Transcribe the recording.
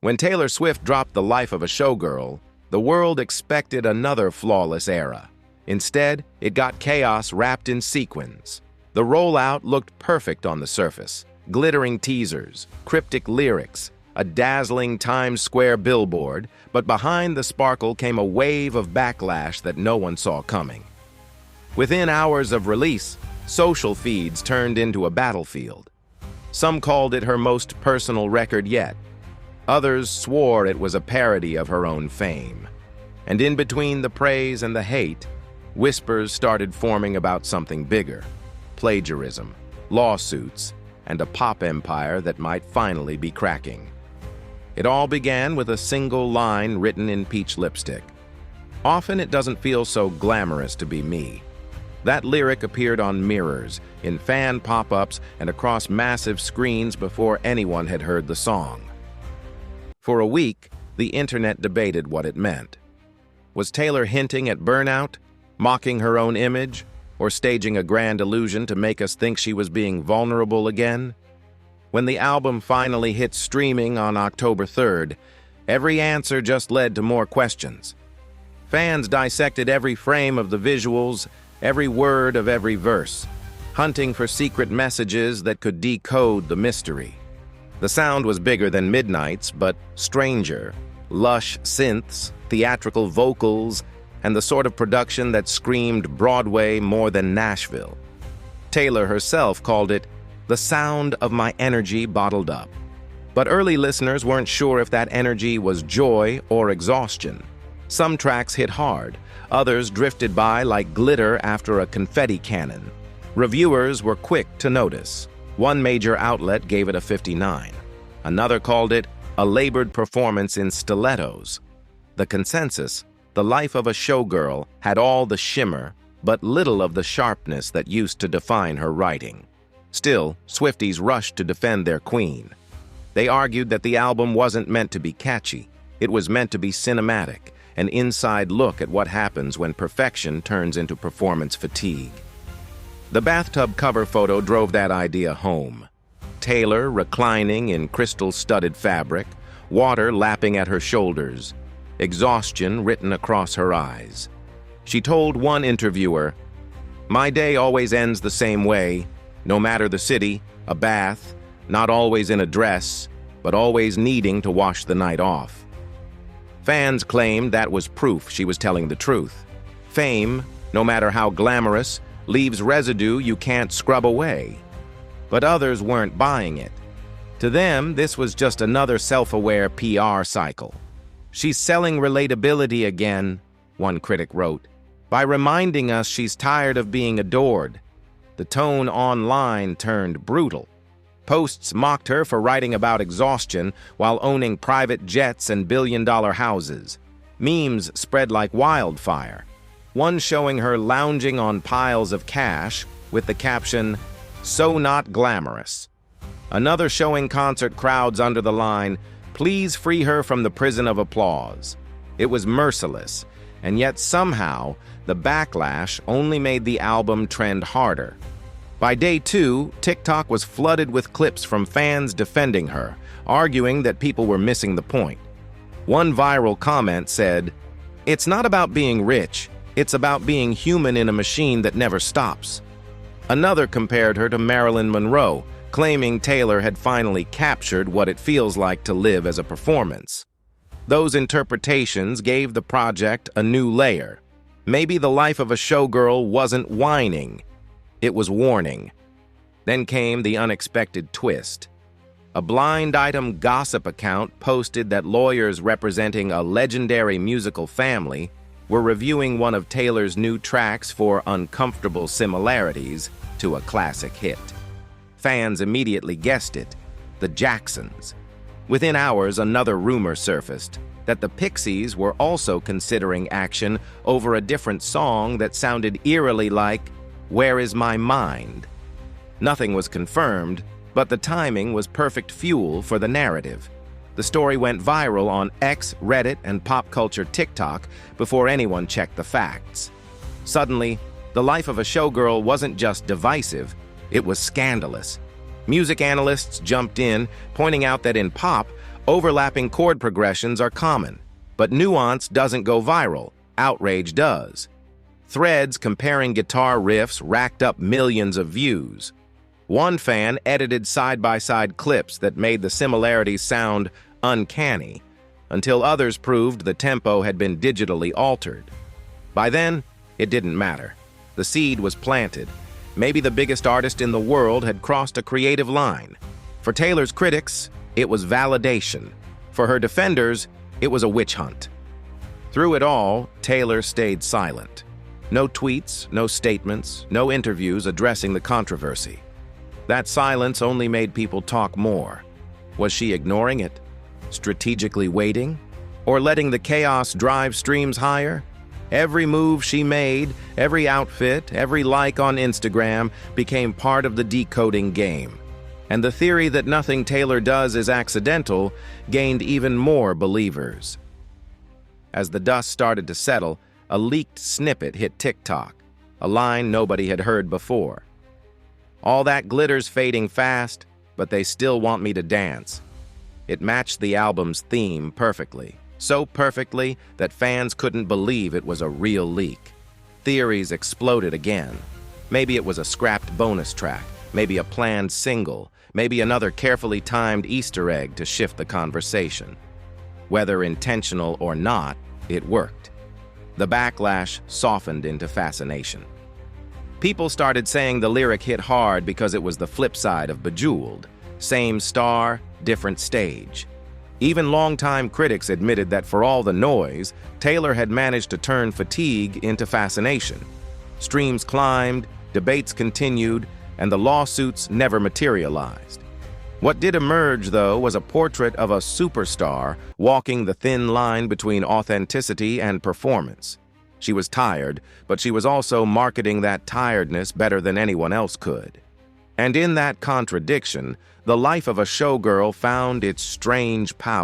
When Taylor Swift dropped The Life of a Showgirl, the world expected another flawless era. Instead, it got chaos wrapped in sequins. The rollout looked perfect on the surface. Glittering teasers, cryptic lyrics, a dazzling Times Square billboard, but behind the sparkle came a wave of backlash that no one saw coming. Within hours of release, social feeds turned into a battlefield. Some called it her most personal record yet. Others swore it was a parody of her own fame. And in between the praise and the hate, whispers started forming about something bigger: plagiarism, lawsuits, and a pop empire that might finally be cracking. It all began with a single line written in peach lipstick. "Often it doesn't feel so glamorous to be me." That lyric appeared on mirrors, in fan pop-ups, and across massive screens before anyone had heard the song. For a week, the internet debated what it meant. Was Taylor hinting at burnout, mocking her own image, or staging a grand illusion to make us think she was being vulnerable again? When the album finally hit streaming on October 3rd, every answer just led to more questions. Fans dissected every frame of the visuals, every word of every verse, hunting for secret messages that could decode the mystery. The sound was bigger than Midnight's, but stranger. Lush synths, theatrical vocals, and the sort of production that screamed Broadway more than Nashville. Taylor herself called it the sound of my energy bottled up. But early listeners weren't sure if that energy was joy or exhaustion. Some tracks hit hard, others drifted by like glitter after a confetti cannon. Reviewers were quick to notice. One major outlet gave it a 59. Another called it a labored performance in stilettos. The consensus, The Life of a Showgirl, had all the shimmer, but little of the sharpness that used to define her writing. Still, Swifties rushed to defend their queen. They argued that the album wasn't meant to be catchy. It was meant to be cinematic, an inside look at what happens when perfection turns into performance fatigue. The bathtub cover photo drove that idea home. Taylor reclining in crystal-studded fabric, water lapping at her shoulders, exhaustion written across her eyes. She told one interviewer, "My day always ends the same way, no matter the city, a bath, not always in a dress, but always needing to wash the night off." Fans claimed that was proof she was telling the truth. Fame, no matter how glamorous, leaves residue you can't scrub away. But others weren't buying it. To them, this was just another self-aware PR cycle. "She's selling relatability again," one critic wrote, "by reminding us she's tired of being adored." The tone online turned brutal. Posts mocked her for writing about exhaustion while owning private jets and billion-dollar houses. Memes spread like wildfire. One showing her lounging on piles of cash with the caption, "So not glamorous." Another showing concert crowds under the line, "Please free her from the prison of applause." It was merciless, and yet somehow the backlash only made the album trend harder. By day 2, TikTok was flooded with clips from fans defending her, arguing that people were missing the point. One viral comment said, "It's not about being rich, it's about being human in a machine that never stops." Another compared her to Marilyn Monroe, claiming Taylor had finally captured what it feels like to live as a performance. Those interpretations gave the project a new layer. Maybe The Life of a Showgirl wasn't whining, it was warning. Then came the unexpected twist. A blind item gossip account posted that lawyers representing a legendary musical family were reviewing one of Taylor's new tracks for uncomfortable similarities to a classic hit. Fans immediately guessed it, the Jacksons. Within hours, another rumor surfaced that the Pixies were also considering action over a different song that sounded eerily like "Where Is My Mind?" Nothing was confirmed, but the timing was perfect fuel for the narrative. The story went viral on X, Reddit, and pop culture TikTok before anyone checked the facts. Suddenly, The Life of a Showgirl wasn't just divisive, it was scandalous. Music analysts jumped in, pointing out that in pop, Overlapping chord progressions are common, but nuance doesn't go viral, outrage does. Threads comparing guitar riffs racked up millions of views. One fan edited side-by-side clips that made the similarities sound uncanny, until others proved the tempo had been digitally altered. By then, it didn't matter. The seed was planted. Maybe the biggest artist in the world had crossed a creative line. For Taylor's critics, it was validation. For her defenders, it was a witch hunt. Through it all, Taylor stayed silent. No tweets, no statements, no interviews addressing the controversy. That silence only made people talk more. Was she ignoring it? Strategically waiting? Or letting the chaos drive streams higher? Every move she made, every outfit, every like on Instagram became part of the decoding game. And the theory that nothing Taylor does is accidental gained even more believers. As the dust started to settle, a leaked snippet hit TikTok, a line nobody had heard before. All that glitter's fading fast, but they still want me to dance. It matched the album's theme perfectly, so perfectly that fans couldn't believe it was a real leak. Theories exploded again. Maybe it was a scrapped bonus track, maybe a planned single, maybe another carefully timed Easter egg to shift the conversation. Whether intentional or not, it worked. The backlash softened into fascination. People started saying the lyric hit hard because it was the flip side of Bejeweled. Same star, different stage. Even longtime critics admitted that for all the noise, Taylor had managed to turn fatigue into fascination. Streams climbed, debates continued, and the lawsuits never materialized. What did emerge, though, was a portrait of a superstar walking the thin line between authenticity and performance. She was tired, but she was also marketing that tiredness better than anyone else could. And in that contradiction, the life of a showgirl found its strange power.